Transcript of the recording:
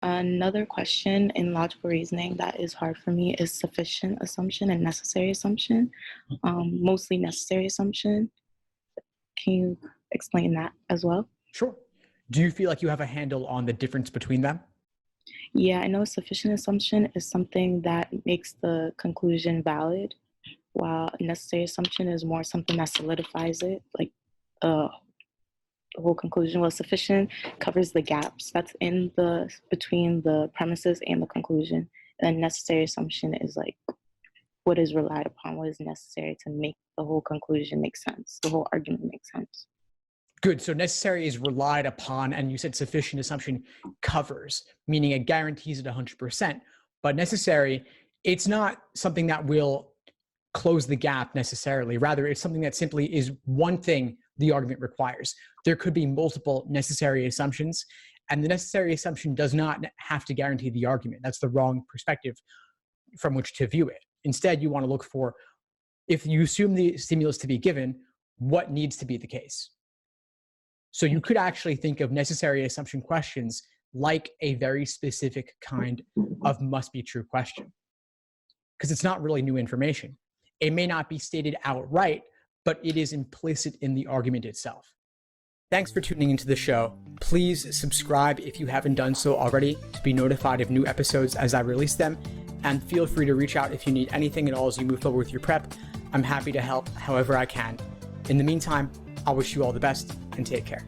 Another question in logical reasoning that is hard for me is sufficient assumption and necessary assumption, mostly necessary assumption. Can you explain that as well? Sure. Do you feel like you have a handle on the difference between them? Yeah, I know sufficient assumption is something that makes the conclusion valid, while necessary assumption is more something that solidifies it, like uh, the whole conclusion. Well, sufficient covers the gaps that's in the between the premises and the conclusion, and necessary assumption is like what is relied upon, what is necessary to make the whole conclusion make sense, the whole argument make sense. Good. So necessary is relied upon, and you said sufficient assumption covers, meaning it guarantees it 100%. But necessary, it's not something that will close the gap necessarily. Rather, it's something that simply is one thing the argument requires. There could be multiple necessary assumptions, and the necessary assumption does not have to guarantee the argument. That's the wrong perspective from which to view it. Instead, you want to look for, if you assume the stimulus to be given, what needs to be the case. So you could actually think of necessary assumption questions like a very specific kind of must be true question, because it's not really new information. It may not be stated outright, but it is implicit in the argument itself. Thanks for tuning into the show. Please subscribe if you haven't done so already to be notified of new episodes as I release them. And feel free to reach out if you need anything at all as you move forward with your prep. I'm happy to help however I can. In the meantime, I wish you all the best and take care.